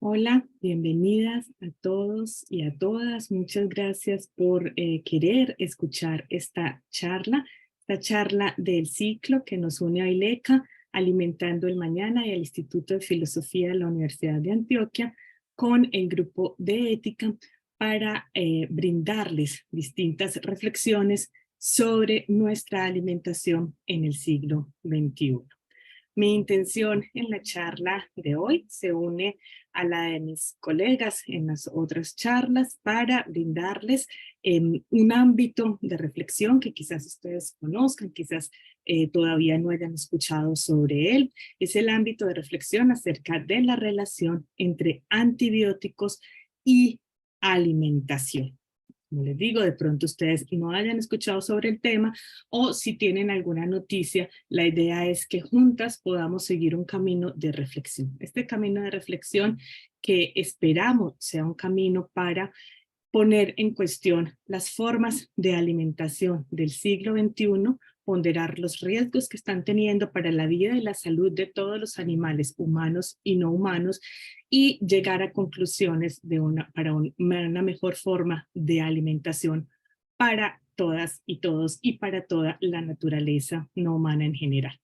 Hola, bienvenidas a todos y a todas. Muchas gracias por querer escuchar esta charla del ciclo que nos une a ILECA, Alimentando el Mañana y al Instituto de Filosofía de la Universidad de Antioquia, con el grupo de ética para brindarles distintas reflexiones sobre nuestra alimentación en el siglo XXI. Mi intención en la charla de hoy se une a la de mis colegas en las otras charlas para brindarles un ámbito de reflexión que quizás ustedes conozcan, quizás todavía no hayan escuchado sobre él. Es el ámbito de reflexión acerca de la relación entre antibióticos y alimentación. Como les digo, de pronto ustedes no hayan escuchado sobre el tema o si tienen alguna noticia, la idea es que juntas podamos seguir un camino de reflexión. Este camino de reflexión que esperamos sea un camino para poner en cuestión las formas de alimentación del siglo XXI, ponderar los riesgos que están teniendo para la vida y la salud de todos los animales humanos y no humanos y llegar a conclusiones para una mejor forma de alimentación para todas y todos y para toda la naturaleza no humana en general.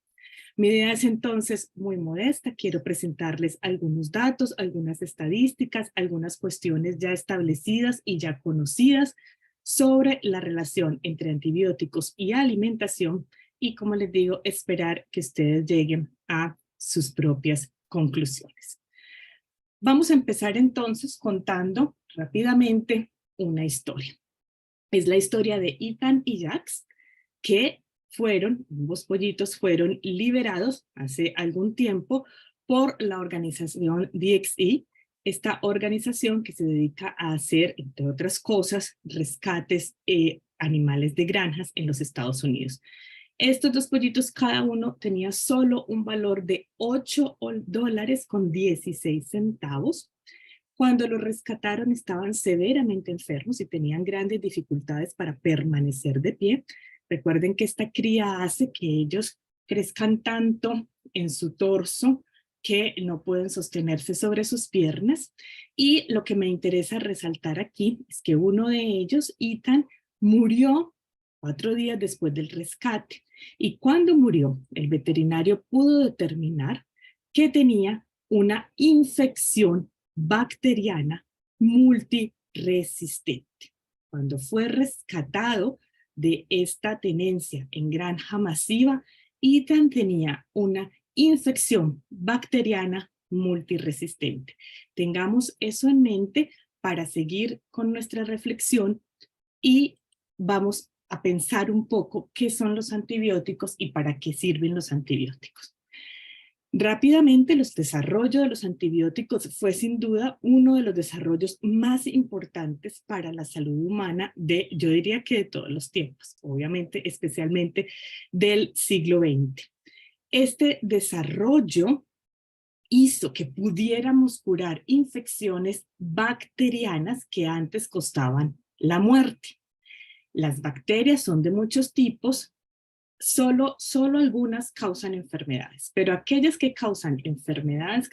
Mi idea es entonces muy modesta. Quiero presentarles algunos datos, algunas estadísticas, algunas cuestiones ya establecidas y ya conocidas sobre la relación entre antibióticos y alimentación y, como les digo, esperar que ustedes lleguen a sus propias conclusiones. Vamos a empezar entonces contando rápidamente una historia. Es la historia de Ethan y Jax, que ambos pollitos fueron liberados hace algún tiempo por la organización DXE, esta organización que se dedica a hacer, entre otras cosas, rescates animales de granjas en los Estados Unidos. Estos dos pollitos, cada uno tenía solo un valor de $8.16. Cuando los rescataron estaban severamente enfermos y tenían grandes dificultades para permanecer de pie. Recuerden que esta cría hace que ellos crezcan tanto en su torso que no pueden sostenerse sobre sus piernas. Y lo que me interesa resaltar aquí es que uno de ellos, Ethan, murió 4 días después del rescate. Y cuando murió, el veterinario pudo determinar que tenía una infección bacteriana multiresistente. Cuando fue rescatado de esta tenencia en granja masiva, Ethan tenía una infección bacteriana multiresistente. Tengamos eso en mente para seguir con nuestra reflexión y vamos a pensar un poco qué son los antibióticos y para qué sirven los antibióticos. Rápidamente, el desarrollo de los antibióticos fue sin duda uno de los desarrollos más importantes para la salud humana yo diría que de todos los tiempos, obviamente, especialmente del siglo XX. Este desarrollo hizo que pudiéramos curar infecciones bacterianas que antes costaban la muerte. Las bacterias son de muchos tipos. Solo algunas causan enfermedades, pero aquellas que causan enfermedades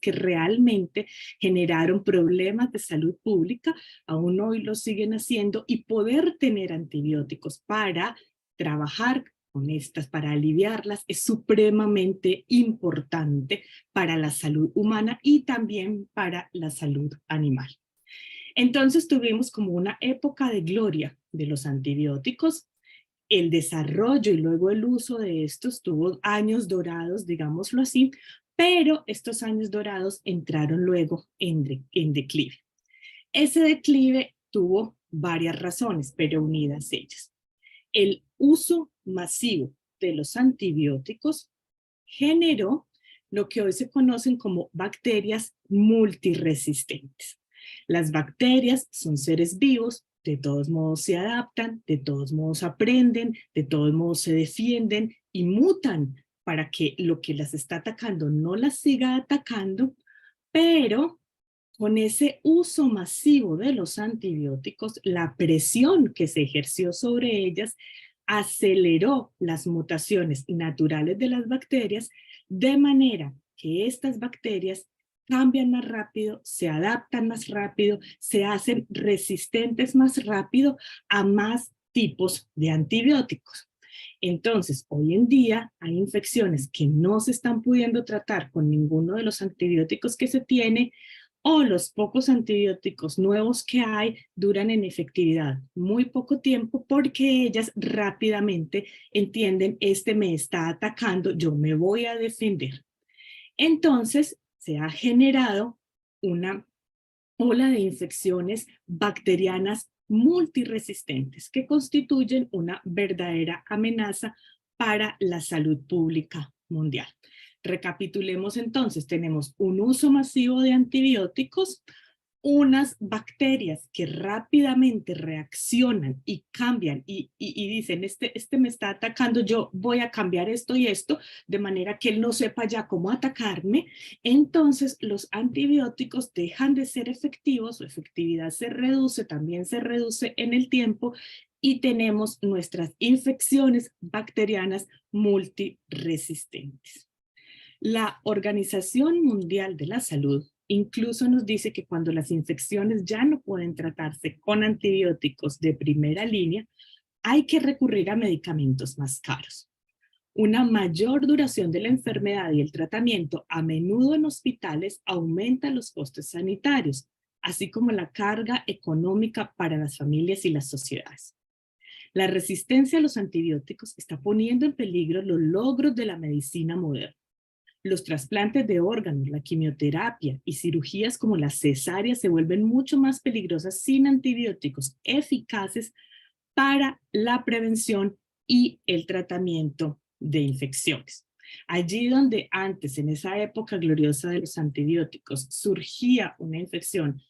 que realmente generaron problemas de salud pública, aún hoy lo siguen haciendo, y poder tener antibióticos para trabajar con estas, para aliviarlas, es supremamente importante para la salud humana y también para la salud animal. Entonces tuvimos como una época de gloria de los antibióticos. El desarrollo y luego el uso de estos tuvo años dorados, digámoslo así, pero estos años dorados entraron luego en declive. Ese declive tuvo varias razones, pero unidas ellas. El uso masivo de los antibióticos generó lo que hoy se conocen como bacterias multiresistentes. Las bacterias son seres vivos, de todos modos se adaptan, de todos modos aprenden, de todos modos se defienden y mutan para que lo que las está atacando no las siga atacando, pero con ese uso masivo de los antibióticos, la presión que se ejerció sobre ellas aceleró las mutaciones naturales de las bacterias, de manera que estas bacterias cambian más rápido, se adaptan más rápido, se hacen resistentes más rápido a más tipos de antibióticos. Entonces, hoy en día hay infecciones que no se están pudiendo tratar con ninguno de los antibióticos que se tiene, o los pocos antibióticos nuevos que hay duran en efectividad muy poco tiempo porque ellas rápidamente entienden, este me está atacando, yo me voy a defender. Entonces, se ha generado una ola de infecciones bacterianas multiresistentes que constituyen una verdadera amenaza para la salud pública mundial. Recapitulemos entonces, tenemos un uso masivo de antibióticos, unas bacterias que rápidamente reaccionan y cambian y dicen, este me está atacando, yo voy a cambiar esto y esto, de manera que él no sepa ya cómo atacarme. Entonces los antibióticos dejan de ser efectivos, su efectividad se reduce, también se reduce en el tiempo, y tenemos nuestras infecciones bacterianas multiresistentes. La Organización Mundial de la Salud incluso nos dice que cuando las infecciones ya no pueden tratarse con antibióticos de primera línea, hay que recurrir a medicamentos más caros. Una mayor duración de la enfermedad y el tratamiento, a menudo en hospitales, aumenta los costes sanitarios, así como la carga económica para las familias y las sociedades. La resistencia a los antibióticos está poniendo en peligro los logros de la medicina moderna. Los trasplantes de órganos, la quimioterapia y cirugías como la cesárea se vuelven mucho más peligrosas sin antibióticos eficaces para la prevención y el tratamiento de infecciones. Allí donde antes, en esa época gloriosa de los antibióticos, surgía una infección,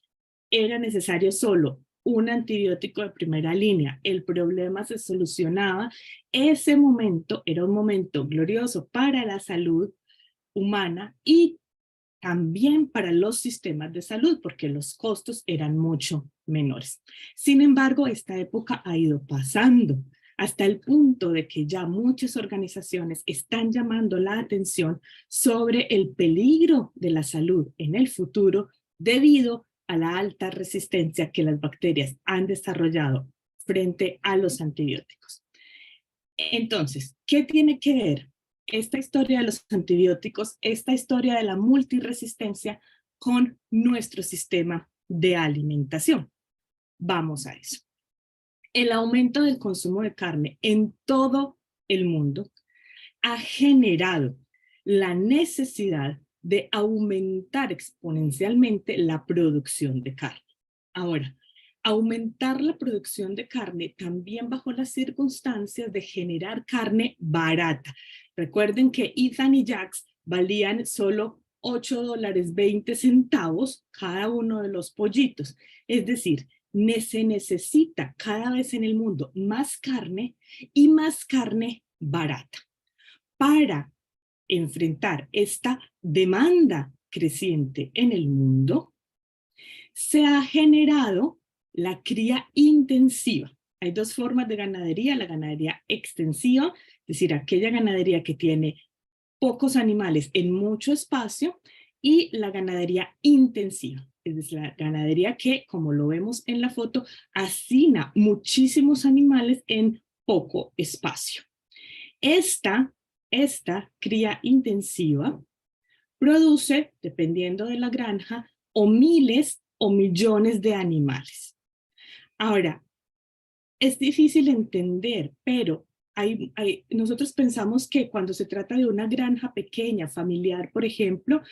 era necesario solo un antibiótico de primera línea, el problema se solucionaba. Ese momento era un momento glorioso para la salud humana y también para los sistemas de salud, porque los costos eran mucho menores. Sin embargo, esta época ha ido pasando hasta el punto de que ya muchas organizaciones están llamando la atención sobre el peligro de la salud en el futuro debido a la alta resistencia que las bacterias han desarrollado frente a los antibióticos. Entonces, ¿qué tiene que ver esta historia de los antibióticos, esta historia de la multiresistencia con nuestro sistema de alimentación? Vamos a eso. El aumento del consumo de carne en todo el mundo ha generado la necesidad de aumentar exponencialmente la producción de carne. Ahora, aumentar la producción de carne también bajo las circunstancias de generar carne barata. Recuerden que Ethan y Jax valían solo $8.20 cada uno de los pollitos. Es decir, se necesita cada vez en el mundo más carne y más carne barata. Para enfrentar esta demanda creciente en el mundo, se ha generado la cría intensiva. Hay dos formas de ganadería: la ganadería extensiva, es decir, aquella ganadería que tiene pocos animales en mucho espacio, y la ganadería intensiva, es decir, la ganadería que, como lo vemos en la foto, hacina muchísimos animales en poco espacio. Esta cría intensiva produce, dependiendo de la granja, o miles o millones de animales. Ahora, es difícil entender, pero nosotros pensamos que cuando se trata de una granja pequeña, familiar, por ejemplo,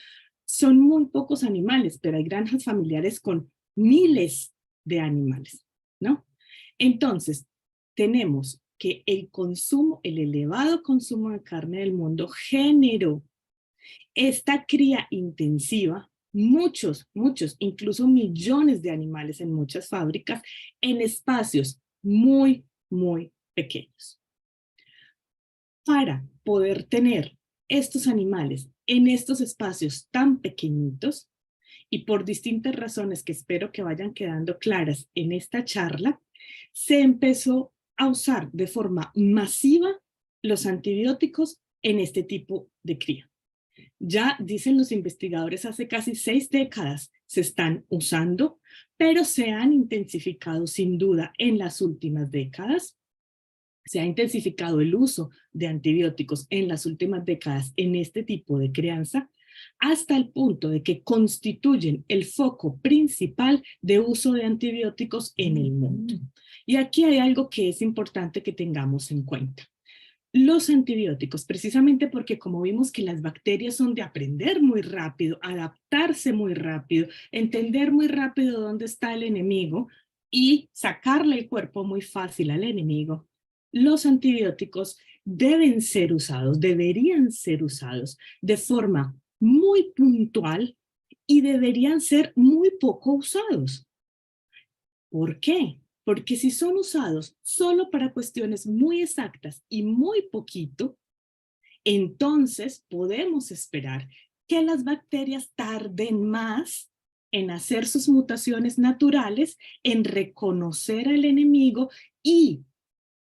son muy pocos animales, pero hay granjas familiares con miles de animales, ¿no? Entonces, tenemos que el elevado consumo de carne del mundo generó esta cría intensiva, muchos, incluso millones de animales en muchas fábricas, en espacios muy, muy pequeños. Para poder tener estos animales en estos espacios tan pequeñitos, y por distintas razones que espero que vayan quedando claras en esta charla, se empezó a usar de forma masiva los antibióticos en este tipo de cría. Ya dicen los investigadores hace casi 6 décadas se están usando, pero se han intensificado sin duda en las últimas décadas. Se ha intensificado el uso de antibióticos en las últimas décadas en este tipo de crianza, hasta el punto de que constituyen el foco principal de uso de antibióticos en el mundo. Y aquí hay algo que es importante que tengamos en cuenta. Los antibióticos, precisamente porque como vimos que las bacterias son de aprender muy rápido, adaptarse muy rápido, entender muy rápido dónde está el enemigo y sacarle el cuerpo muy fácil al enemigo, los antibióticos deben ser usados, deberían ser usados de forma muy puntual y deberían ser muy poco usados. ¿Por qué? Porque si son usados solo para cuestiones muy exactas y muy poquito, entonces podemos esperar que las bacterias tarden más en hacer sus mutaciones naturales, en reconocer al enemigo y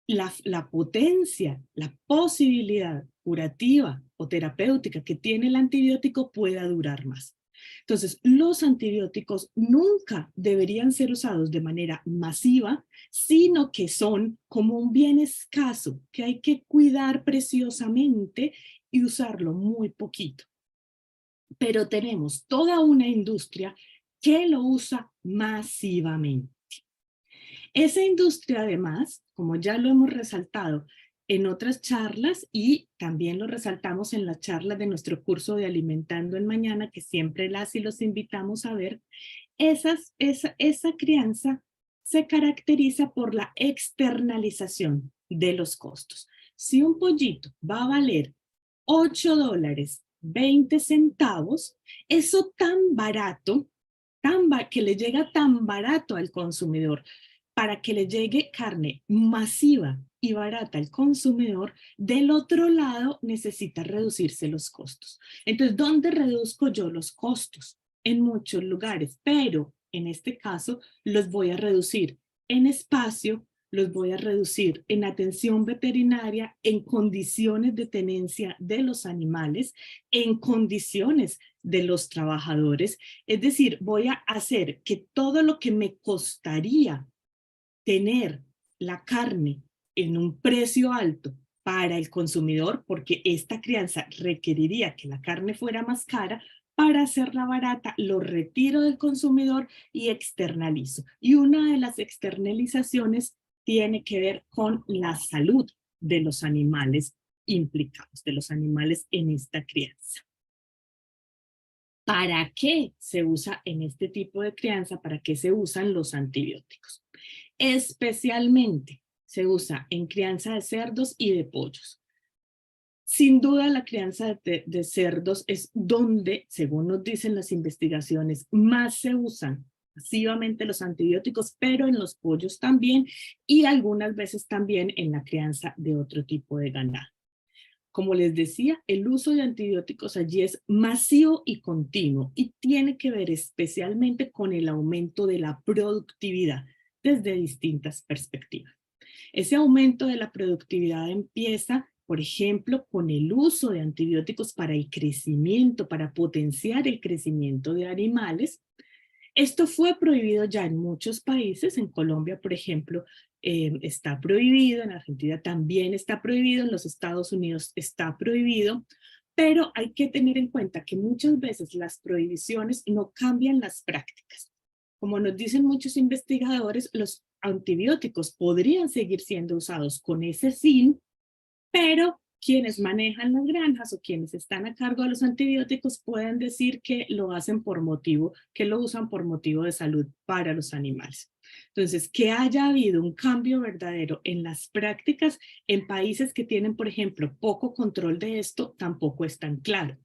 la potencia, la posibilidad curativa o terapéutica que tiene el antibiótico pueda durar más. Entonces, los antibióticos nunca deberían ser usados de manera masiva, sino que son como un bien escaso que hay que cuidar preciosamente y usarlo muy poquito. Pero tenemos toda una industria que lo usa masivamente. Esa industria, además, como ya lo hemos resaltado en otras charlas y también lo resaltamos en la charla de nuestro curso de Alimentando en Mañana, que siempre las y los invitamos a ver, esa crianza se caracteriza por la externalización de los costos. Si un pollito va a valer $8.20, eso tan barato, que le llega tan barato al consumidor, para que le llegue carne masiva y barata al consumidor, del otro lado necesita reducirse los costos. Entonces, ¿dónde reduzco yo los costos? En muchos lugares, pero en este caso los voy a reducir en espacio, los voy a reducir en atención veterinaria, en condiciones de tenencia de los animales, en condiciones de los trabajadores. Es decir, voy a hacer que todo lo que me costaría tener la carne en un precio alto para el consumidor, porque esta crianza requeriría que la carne fuera más cara, para hacerla barata, lo retiro del consumidor y externalizo. Y una de las externalizaciones tiene que ver con la salud de los animales implicados, de los animales en esta crianza. ¿Para qué se usa en este tipo de crianza? ¿Para qué se usan los antibióticos? Especialmente se usa en crianza de cerdos y de pollos. Sin duda la crianza de cerdos es donde, según nos dicen las investigaciones, más se usan masivamente los antibióticos, pero en los pollos también y algunas veces también en la crianza de otro tipo de ganado. Como les decía, el uso de antibióticos allí es masivo y continuo y tiene que ver especialmente con el aumento de la productividad desde distintas perspectivas. Ese aumento de la productividad empieza, por ejemplo, con el uso de antibióticos para el crecimiento, para potenciar el crecimiento de animales. Esto fue prohibido ya en muchos países. En Colombia, por ejemplo, está prohibido, en Argentina también está prohibido, en los Estados Unidos está prohibido, pero hay que tener en cuenta que muchas veces las prohibiciones no cambian las prácticas. Como nos dicen muchos investigadores, los antibióticos podrían seguir siendo usados con ese fin, pero quienes manejan las granjas o quienes están a cargo de los antibióticos pueden decir que lo hacen por motivo, que lo usan por motivo de salud para los animales. Entonces, que haya habido un cambio verdadero en las prácticas en países que tienen, por ejemplo, poco control de esto, tampoco es tan claro.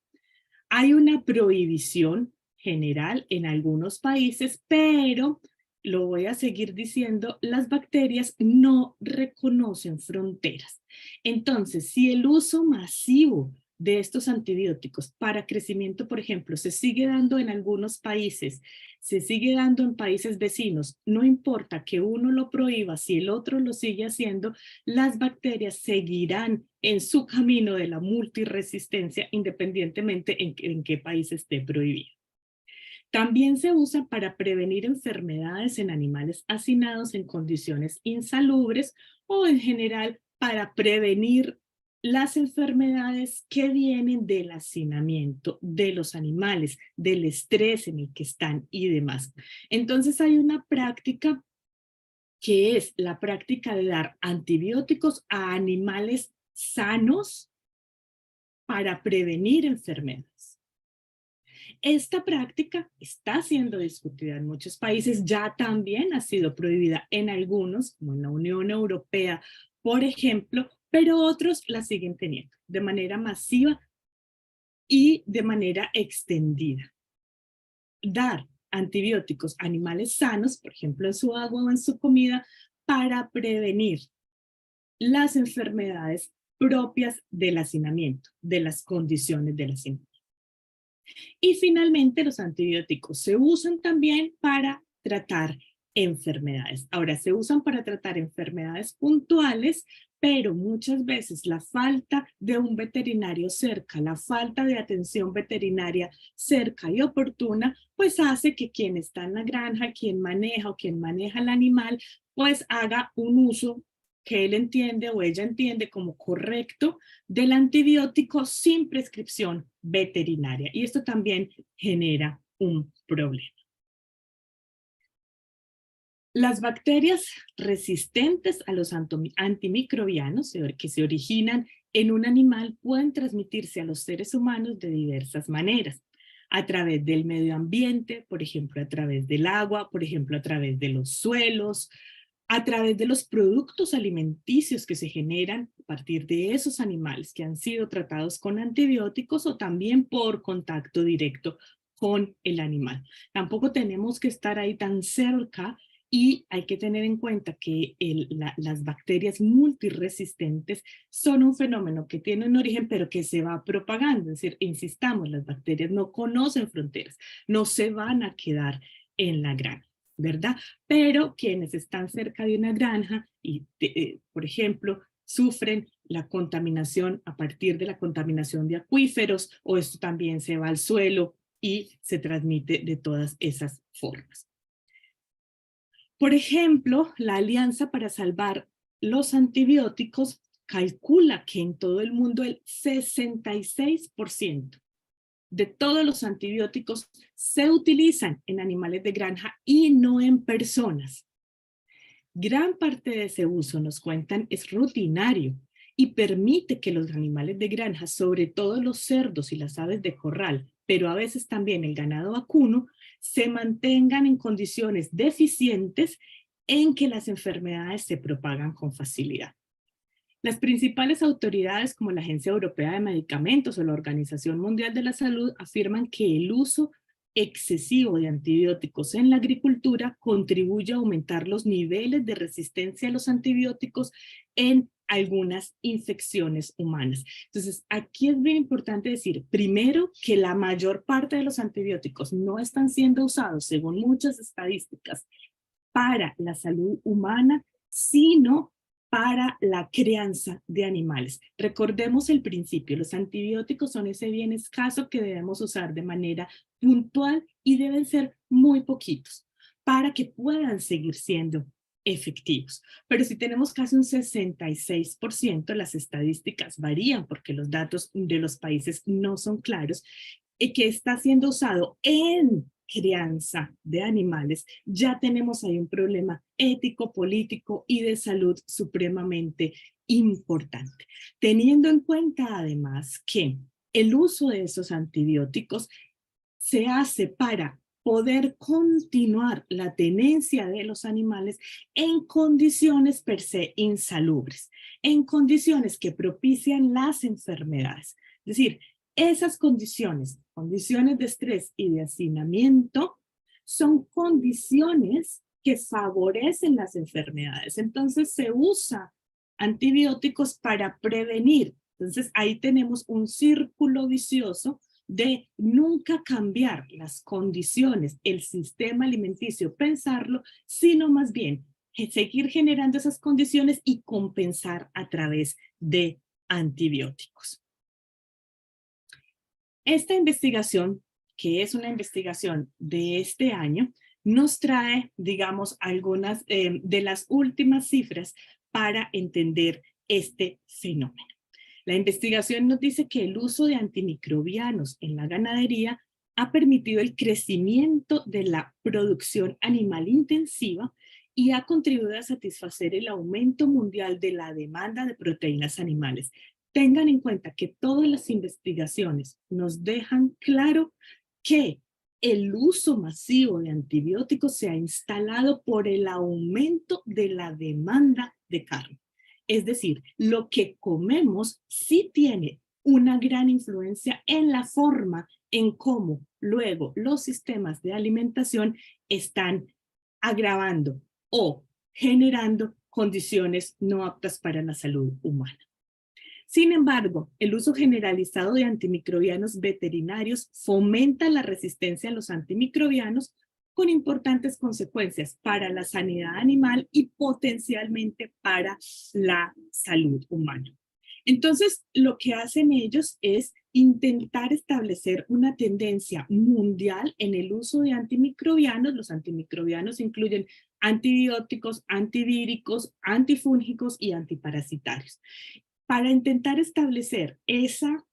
Hay una prohibición general en algunos países, pero lo voy a seguir diciendo, las bacterias no reconocen fronteras. Entonces, si el uso masivo de estos antibióticos para crecimiento, por ejemplo, se sigue dando en algunos países, se sigue dando en países vecinos, no importa que uno lo prohíba, si el otro lo sigue haciendo, las bacterias seguirán en su camino de la multiresistencia independientemente en qué país esté prohibido. También se usa para prevenir enfermedades en animales hacinados en condiciones insalubres o en general para prevenir las enfermedades que vienen del hacinamiento de los animales, del estrés en el que están y demás. Entonces hay una práctica que es la práctica de dar antibióticos a animales sanos para prevenir enfermedades. Esta práctica está siendo discutida en muchos países, ya también ha sido prohibida en algunos, como en la Unión Europea, por ejemplo, pero otros la siguen teniendo de manera masiva y de manera extendida. Dar antibióticos a animales sanos, por ejemplo, en su agua o en su comida, para prevenir las enfermedades propias del hacinamiento, de las condiciones del hacinamiento. Y finalmente, los antibióticos se usan también para tratar enfermedades. Ahora, se usan para tratar enfermedades puntuales, pero muchas veces la falta de un veterinario cerca, la falta de atención veterinaria cerca y oportuna, pues hace que quien está en la granja, quien maneja o quien maneja el animal, pues haga un uso que él entiende o ella entiende como correcto del antibiótico sin prescripción veterinaria. Y esto también genera un problema. Las bacterias resistentes a los antimicrobianos que se originan en un animal pueden transmitirse a los seres humanos de diversas maneras. A través del medio ambiente, por ejemplo, a través del agua, por ejemplo, a través de los suelos, a través de los productos alimenticios que se generan a partir de esos animales que han sido tratados con antibióticos o también por contacto directo con el animal. Tampoco tenemos que estar ahí tan cerca y hay que tener en cuenta que las bacterias multiresistentes son un fenómeno que tiene un origen pero que se va propagando. Es decir, insistamos, las bacterias no conocen fronteras, no se van a quedar en la granja, ¿verdad? Pero quienes están cerca de una granja y, por ejemplo, sufren la contaminación a partir de la contaminación de acuíferos, o esto también se va al suelo y se transmite de todas esas formas. Por ejemplo, la Alianza para Salvar los Antibióticos calcula que en todo el mundo el 66% de todos los antibióticos se utilizan en animales de granja y no en personas. Gran parte de ese uso, nos cuentan, es rutinario y permite que los animales de granja, sobre todo los cerdos y las aves de corral, pero a veces también el ganado vacuno, se mantengan en condiciones deficientes en que las enfermedades se propagan con facilidad. Las principales autoridades como la Agencia Europea de Medicamentos o la Organización Mundial de la Salud afirman que el uso excesivo de antibióticos en la agricultura contribuye a aumentar los niveles de resistencia a los antibióticos en algunas infecciones humanas. Entonces, aquí es bien importante decir, primero, que la mayor parte de los antibióticos no están siendo usados, según muchas estadísticas, para la salud humana, sino para la crianza de animales. Recordemos el principio, los antibióticos son ese bien escaso que debemos usar de manera puntual y deben ser muy poquitos para que puedan seguir siendo efectivos. Pero si tenemos casi un 66%, las estadísticas varían porque los datos de los países no son claros, y que está siendo usado en crianza de animales, ya tenemos ahí un problema ético, político y de salud supremamente importante. Teniendo en cuenta además que el uso de esos antibióticos se hace para poder continuar la tenencia de los animales en condiciones per se insalubres, en condiciones que propician las enfermedades. Es decir, esas condiciones, condiciones de estrés y de hacinamiento, son condiciones que favorecen las enfermedades. Entonces se usa antibióticos para prevenir Entonces ahí tenemos un círculo vicioso de nunca cambiar las condiciones, el sistema alimenticio, pensarlo, sino más bien seguir generando esas condiciones y compensar a través de antibióticos. Esta investigación, que es una investigación de este año, nos trae, digamos, algunas de las últimas cifras para entender este fenómeno. La investigación nos dice que el uso de antimicrobianos en la ganadería ha permitido el crecimiento de la producción animal intensiva y ha contribuido a satisfacer el aumento mundial de la demanda de proteínas animales. Tengan en cuenta que todas las investigaciones nos dejan claro que el uso masivo de antibióticos se ha instalado por el aumento de la demanda de carne. Es decir, lo que comemos sí tiene una gran influencia en la forma en cómo luego los sistemas de alimentación están agravando o generando condiciones no aptas para la salud humana. Sin embargo, el uso generalizado de antimicrobianos veterinarios fomenta la resistencia a los antimicrobianos con importantes consecuencias para la sanidad animal y potencialmente para la salud humana. Entonces, lo que hacen ellos es intentar establecer una tendencia mundial en el uso de antimicrobianos. Los antimicrobianos incluyen antibióticos, antivíricos, antifúngicos y antiparasitarios. Para intentar establecer esa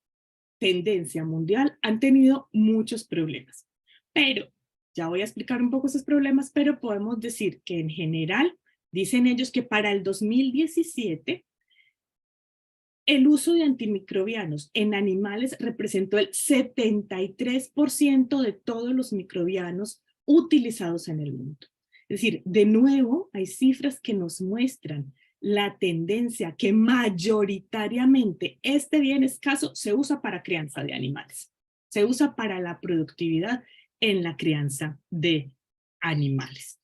tendencia mundial han tenido muchos problemas. Pero, ya voy a explicar un poco esos problemas, pero podemos decir que en general, dicen ellos que para el 2017, el uso de antimicrobianos en animales representó el 73% de todos los microbianos utilizados en el mundo. Es decir, de nuevo, hay cifras que nos muestran la tendencia que mayoritariamente este bien escaso se usa para crianza de animales. Se usa para la productividad en la crianza de animales.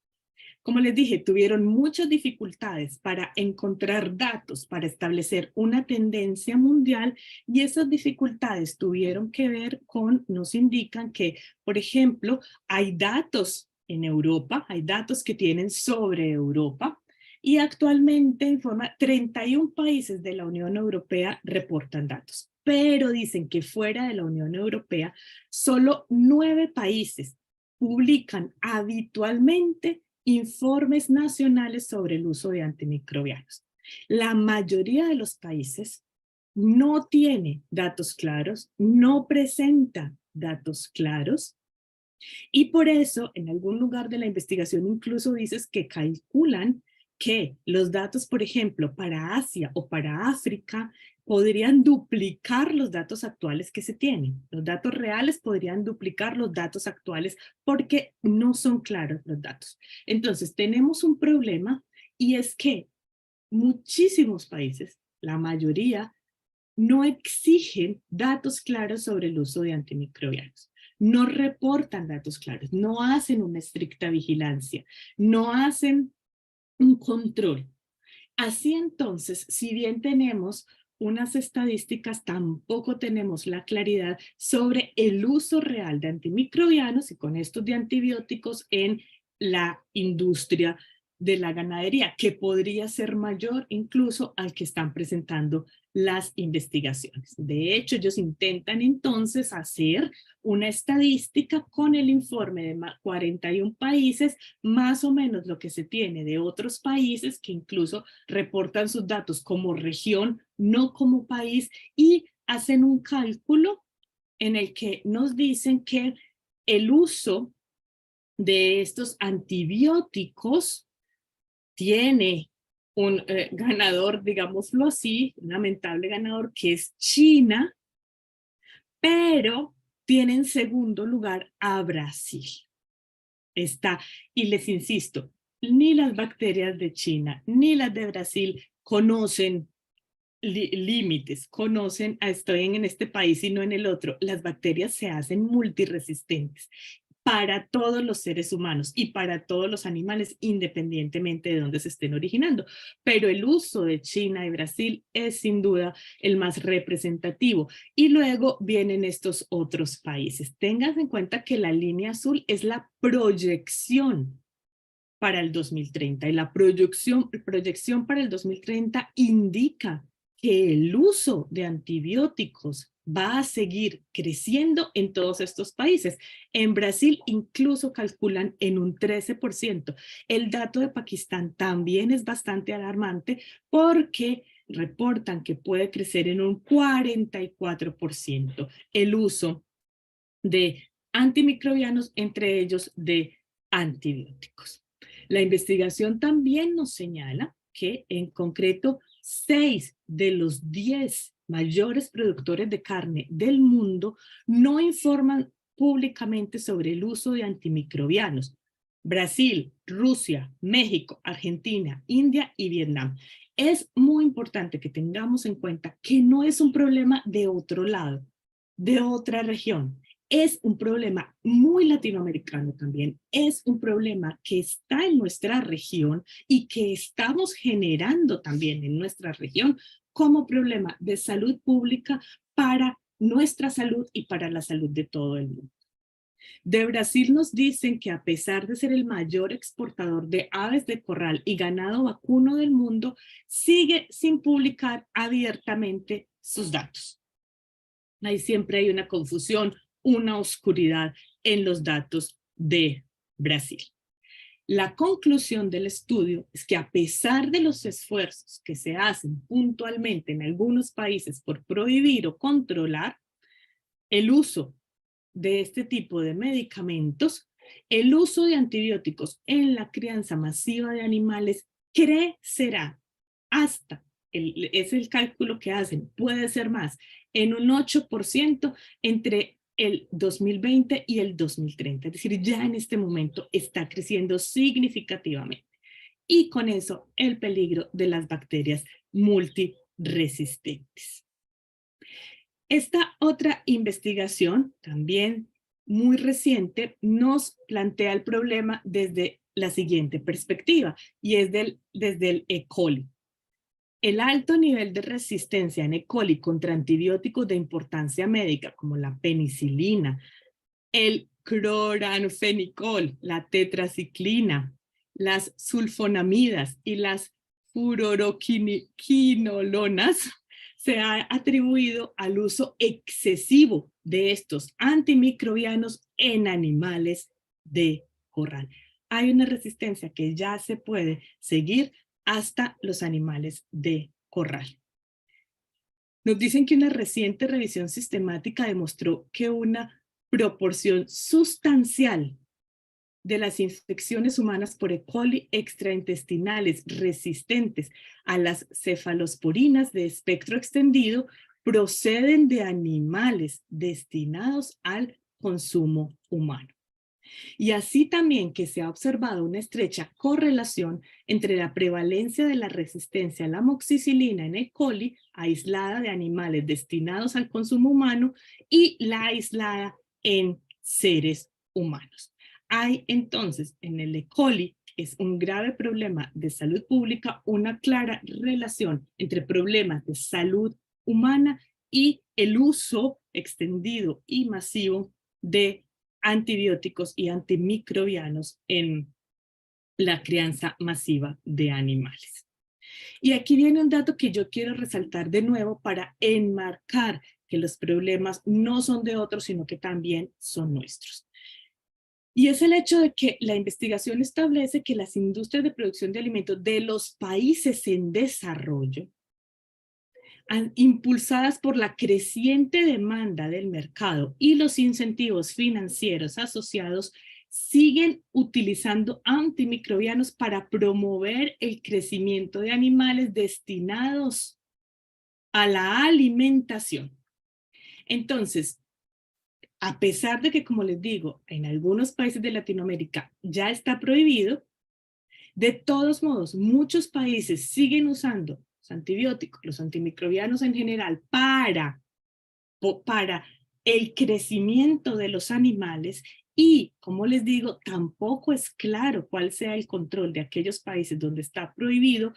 Como les dije, tuvieron muchas dificultades para encontrar datos, para establecer una tendencia mundial, y esas dificultades tuvieron que ver con, nos indican que, por ejemplo, hay datos en Europa, hay datos que tienen sobre Europa, y actualmente informa 31 países de la Unión Europea reportan datos, pero dicen que fuera de la Unión Europea, solo 9 países publican habitualmente informes nacionales sobre el uso de antimicrobianos. La mayoría de los países no tiene datos claros, no presenta datos claros, y por eso en algún lugar de la investigación incluso dices que calculan que los datos, por ejemplo, para Asia o para África, podrían duplicar los datos actuales que se tienen. Los datos reales podrían duplicar los datos actuales porque no son claros los datos. Entonces, tenemos un problema, y es que muchísimos países, la mayoría, no exigen datos claros sobre el uso de antimicrobianos. No reportan datos claros, no hacen una estricta vigilancia, no hacen un control. Así entonces, si bien tenemos unas estadísticas, tampoco tenemos la claridad sobre el uso real de antimicrobianos y con estos de antibióticos en la industria de la ganadería, que podría ser mayor incluso al que están presentando las investigaciones. De hecho, ellos intentan entonces hacer una estadística con el informe de 41 países, más o menos lo que se tiene de otros países que incluso reportan sus datos como región, no como país, y hacen un cálculo en el que nos dicen que el uso de estos antibióticos tiene un ganador, digámoslo así, un lamentable ganador que es China, pero tiene en segundo lugar a Brasil. Está, y les insisto, ni las bacterias de China ni las de Brasil conocen límites, conocen a estoy en este país y no en el otro. Las bacterias se hacen multiresistentes. para todos los seres humanos y para todos los animales, independientemente de dónde se estén originando. Pero el uso de China y Brasil es sin duda el más representativo. Y luego vienen estos otros países. Tengan en cuenta que la línea azul es la proyección para el 2030 y la proyección para el 2030 indica que el uso de antibióticos va a seguir creciendo en todos estos países. En Brasil incluso calculan en un 13%. El dato de Pakistán también es bastante alarmante porque reportan que puede crecer en un 44% el uso de antimicrobianos, entre ellos de antibióticos. La investigación también nos señala que en concreto 6 de los 10 mayores productores de carne del mundo no informan públicamente sobre el uso de antimicrobianos. Brasil, Rusia, México, Argentina, India y Vietnam. Es muy importante que tengamos en cuenta que no es un problema de otro lado, de otra región. Es un problema muy latinoamericano también, es un problema que está en nuestra región y que estamos generando también en nuestra región como problema de salud pública para nuestra salud y para la salud de todo el mundo. De Brasil nos dicen que a pesar de ser el mayor exportador de aves de corral y ganado vacuno del mundo, sigue sin publicar abiertamente sus datos. Ahí siempre hay una confusión, una oscuridad en los datos de Brasil. La conclusión del estudio es que a pesar de los esfuerzos que se hacen puntualmente en algunos países por prohibir o controlar el uso de este tipo de medicamentos, el uso de antibióticos en la crianza masiva de animales crecerá hasta, es el cálculo que hacen, puede ser más, en un 8% entre el 2020 y el 2030. Es decir, ya en este momento está creciendo significativamente. Y con eso el peligro de las bacterias multiresistentes. Esta otra investigación, también muy reciente, nos plantea el problema desde la siguiente perspectiva, y es desde el E. coli. El alto nivel de resistencia en E. coli contra antibióticos de importancia médica, como la penicilina, el cloranfenicol, la tetraciclina, las sulfonamidas y las fluoroquinolonas, se ha atribuido al uso excesivo de estos antimicrobianos en animales de corral. Hay una resistencia que ya se puede seguir hasta los animales de corral. Nos dicen que una reciente revisión sistemática demostró que una proporción sustancial de las infecciones humanas por E. coli extraintestinales resistentes a las cefalosporinas de espectro extendido proceden de animales destinados al consumo humano. Y así también que se ha observado una estrecha correlación entre la prevalencia de la resistencia a la amoxicilina en E. coli, aislada de animales destinados al consumo humano, y la aislada en seres humanos. Hay entonces en el E. coli, es un grave problema de salud pública, una clara relación entre problemas de salud humana y el uso extendido y masivo de antibióticos y antimicrobianos en la crianza masiva de animales. Y aquí viene un dato que yo quiero resaltar de nuevo para enmarcar que los problemas no son de otros, sino que también son nuestros. Y es el hecho de que la investigación establece que las industrias de producción de alimentos de los países en desarrollo, impulsadas por la creciente demanda del mercado y los incentivos financieros asociados, siguen utilizando antimicrobianos para promover el crecimiento de animales destinados a la alimentación. Entonces, a pesar de que, como les digo, en algunos países de Latinoamérica ya está prohibido, de todos modos, muchos países siguen usando los antibióticos, los antimicrobianos en general, para el crecimiento de los animales, Y, como les digo, tampoco es claro cuál sea el control de aquellos países donde está prohibido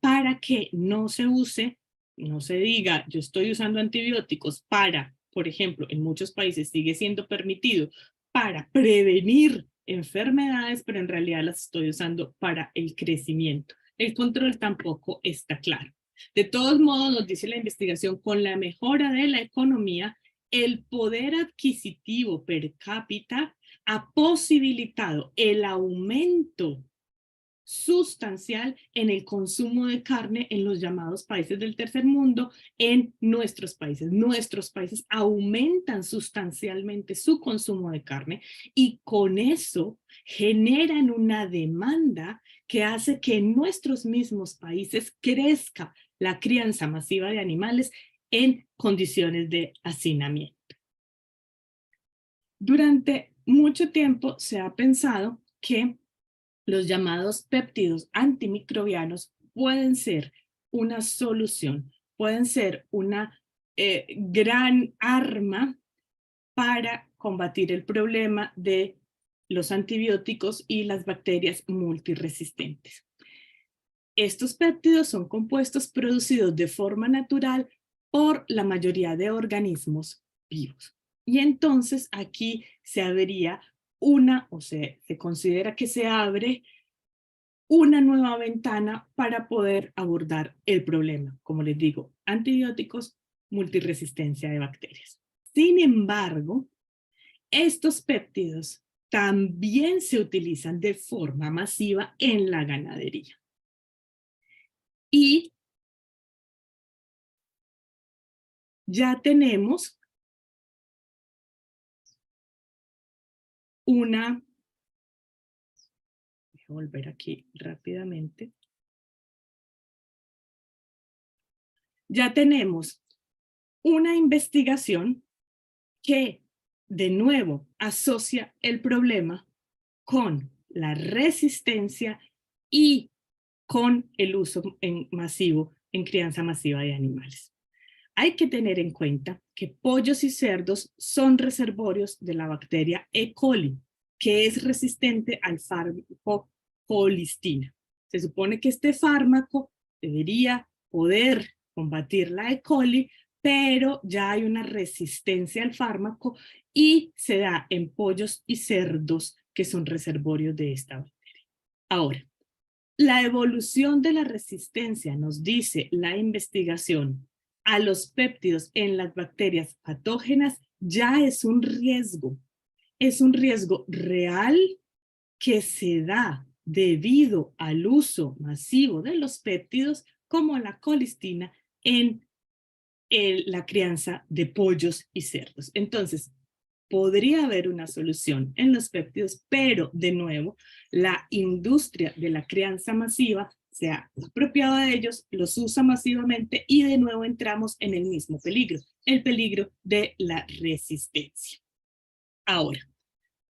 para que no se use, no se diga, yo estoy usando antibióticos para, por ejemplo, en muchos países sigue siendo permitido para prevenir enfermedades, pero en realidad las estoy usando para el crecimiento. El control tampoco está claro. De todos modos, nos dice la investigación, con la mejora de la economía, el poder adquisitivo per cápita ha posibilitado el aumento sustancial en el consumo de carne en los llamados países del tercer mundo, en nuestros países. Nuestros países aumentan sustancialmente su consumo de carne y con eso generan una demanda que hace que en nuestros mismos países crezca la crianza masiva de animales en condiciones de hacinamiento. Durante mucho tiempo se ha pensado que los llamados péptidos antimicrobianos pueden ser una solución, pueden ser una gran arma para combatir el problema de los antibióticos y las bacterias multiresistentes. Estos péptidos son compuestos producidos de forma natural por la mayoría de organismos vivos. Y entonces aquí se abriría se considera que se abre una nueva ventana para poder abordar el problema. Como les digo, antibióticos, multiresistencia de bacterias. Sin embargo, estos péptidos también se utilizan de forma masiva en la ganadería. Y ya tenemos una, voy a volver aquí rápidamente, ya tenemos una investigación que de nuevo asocia el problema con la resistencia y con el uso masivo en crianza masiva de animales. Hay que tener en cuenta que pollos y cerdos son reservorios de la bacteria E. coli, que es resistente al fármaco colistina. Se supone que este fármaco debería poder combatir la E. coli, pero ya hay una resistencia al fármaco y se da en pollos y cerdos que son reservorios de esta bacteria. Ahora, la evolución de la resistencia, nos dice la investigación, a los péptidos en las bacterias patógenas ya es un riesgo real que se da debido al uso masivo de los péptidos como la colistina en la crianza de pollos y cerdos. Entonces, podría haber una solución en los péptidos, pero de nuevo, la industria de la crianza masiva se ha apropiado de ellos, los usa masivamente y de nuevo entramos en el mismo peligro, el peligro de la resistencia. Ahora,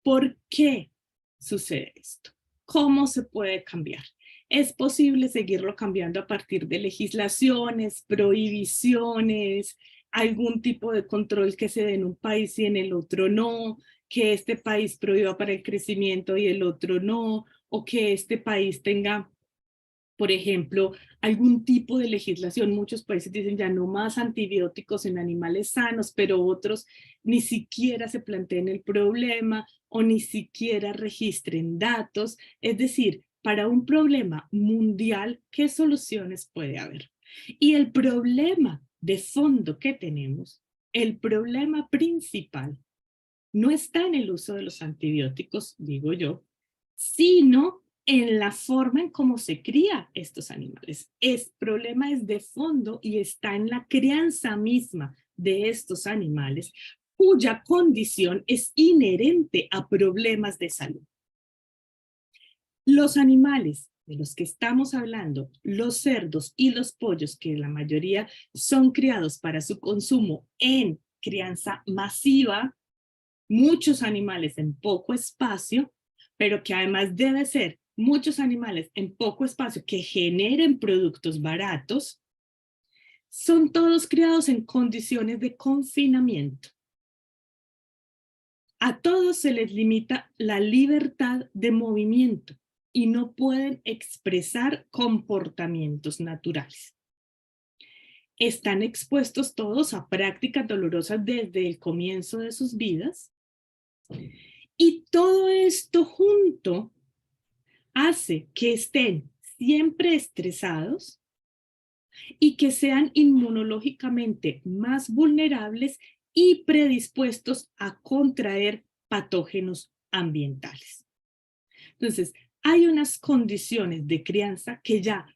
¿por qué sucede esto? ¿Cómo se puede cambiar? Es posible seguirlo cambiando a partir de legislaciones, prohibiciones, algún tipo de control que se dé en un país y en el otro no, que este país prohíba para el crecimiento y el otro no, o que este país tenga, por ejemplo, algún tipo de legislación. Muchos países dicen ya no más antibióticos en animales sanos, pero otros ni siquiera se planteen el problema o ni siquiera registren datos. Es decir, para un problema mundial, ¿qué soluciones puede haber? Y el problema de fondo que tenemos, el problema principal, no está en el uso de los antibióticos, digo yo, sino en la forma en cómo se cría estos animales. El problema es de fondo y está en la crianza misma de estos animales, cuya condición es inherente a problemas de salud. Los animales de los que estamos hablando, los cerdos y los pollos, que la mayoría son criados para su consumo en crianza masiva, muchos animales en poco espacio, pero que además debe ser muchos animales en poco espacio que generen productos baratos, son todos criados en condiciones de confinamiento. A todos se les limita la libertad de movimiento y no pueden expresar comportamientos naturales. Están expuestos todos a prácticas dolorosas desde el comienzo de sus vidas y todo esto junto hace que estén siempre estresados y que sean inmunológicamente más vulnerables y predispuestos a contraer patógenos ambientales. Entonces, hay unas condiciones de crianza que ya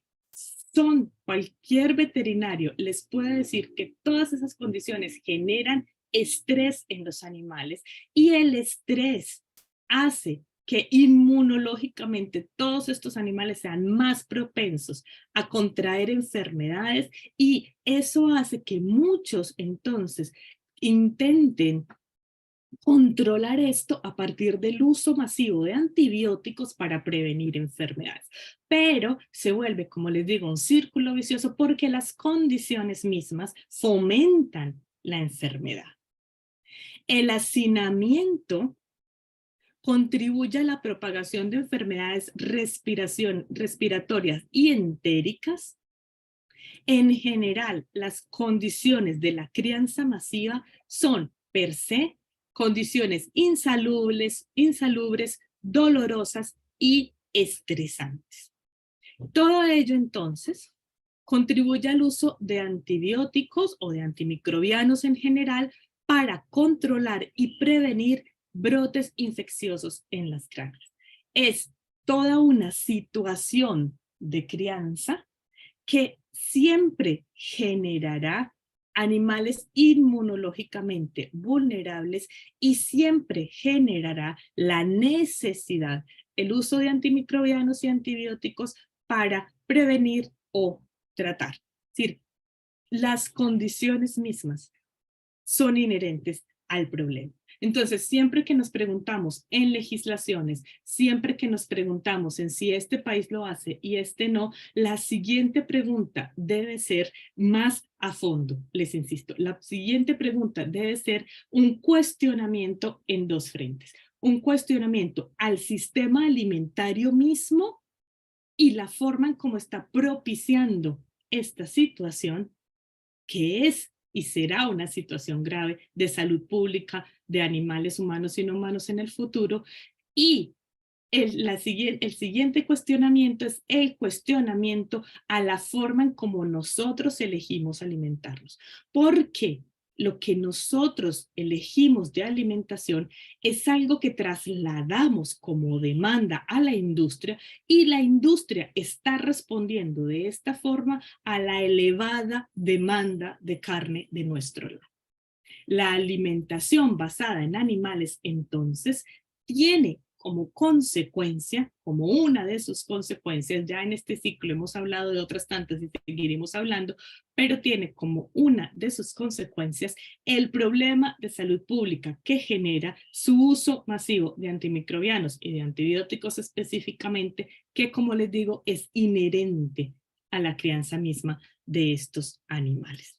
cualquier veterinario les puede decir que todas esas condiciones generan estrés en los animales y el estrés hace que inmunológicamente todos estos animales sean más propensos a contraer enfermedades y eso hace que muchos entonces intenten controlar esto a partir del uso masivo de antibióticos para prevenir enfermedades. Pero se vuelve, como les digo, un círculo vicioso porque las condiciones mismas fomentan la enfermedad. El hacinamiento contribuye a la propagación de enfermedades respiratorias y entéricas. En general, las condiciones de la crianza masiva son per se condiciones insalubres, dolorosas y estresantes. Todo ello entonces contribuye al uso de antibióticos o de antimicrobianos en general para controlar y prevenir brotes infecciosos en las granjas. Es toda una situación de crianza que siempre generará animales inmunológicamente vulnerables y siempre generará la necesidad, el uso de antimicrobianos y antibióticos para prevenir o tratar. Es decir, las condiciones mismas son inherentes al problema. Entonces, siempre que nos preguntamos en legislaciones, siempre que nos preguntamos en si este país lo hace y este no, la siguiente pregunta debe ser más a fondo, les insisto. La siguiente pregunta debe ser un cuestionamiento en dos frentes. Un cuestionamiento al sistema alimentario mismo y la forma en cómo está propiciando esta situación, que es y será una situación grave de salud pública de animales humanos y no humanos en el futuro. Y el siguiente cuestionamiento es el cuestionamiento a la forma en cómo nosotros elegimos alimentarnos. Porque lo que nosotros elegimos de alimentación es algo que trasladamos como demanda a la industria y la industria está respondiendo de esta forma a la elevada demanda de carne de nuestro lado. La alimentación basada en animales, entonces, tiene como consecuencia, como una de sus consecuencias, ya en este ciclo hemos hablado de otras tantas y seguiremos hablando, pero tiene como una de sus consecuencias el problema de salud pública que genera su uso masivo de antimicrobianos y de antibióticos específicamente, que como les digo, es inherente a la crianza misma de estos animales.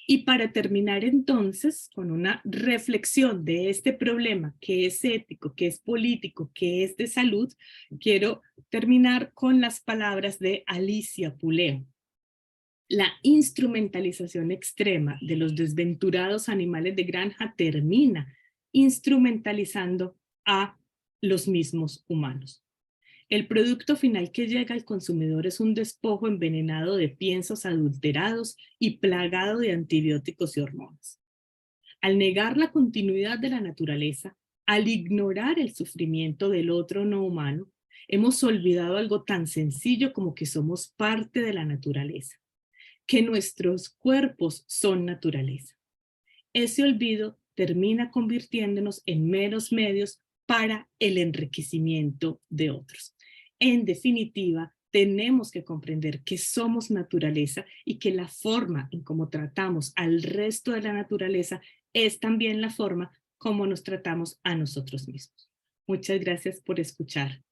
Y para terminar entonces con una reflexión de este problema que es ético, que es político, que es de salud, quiero terminar con las palabras de Alicia Puleo. La instrumentalización extrema de los desventurados animales de granja termina instrumentalizando a los mismos humanos. El producto final que llega al consumidor es un despojo envenenado de piensos adulterados y plagado de antibióticos y hormonas. Al negar la continuidad de la naturaleza, al ignorar el sufrimiento del otro no humano, hemos olvidado algo tan sencillo como que somos parte de la naturaleza, que nuestros cuerpos son naturaleza. Ese olvido termina convirtiéndonos en meros medios para el enriquecimiento de otros. En definitiva, tenemos que comprender que somos naturaleza y que la forma en cómo tratamos al resto de la naturaleza es también la forma como nos tratamos a nosotros mismos. Muchas gracias por escuchar.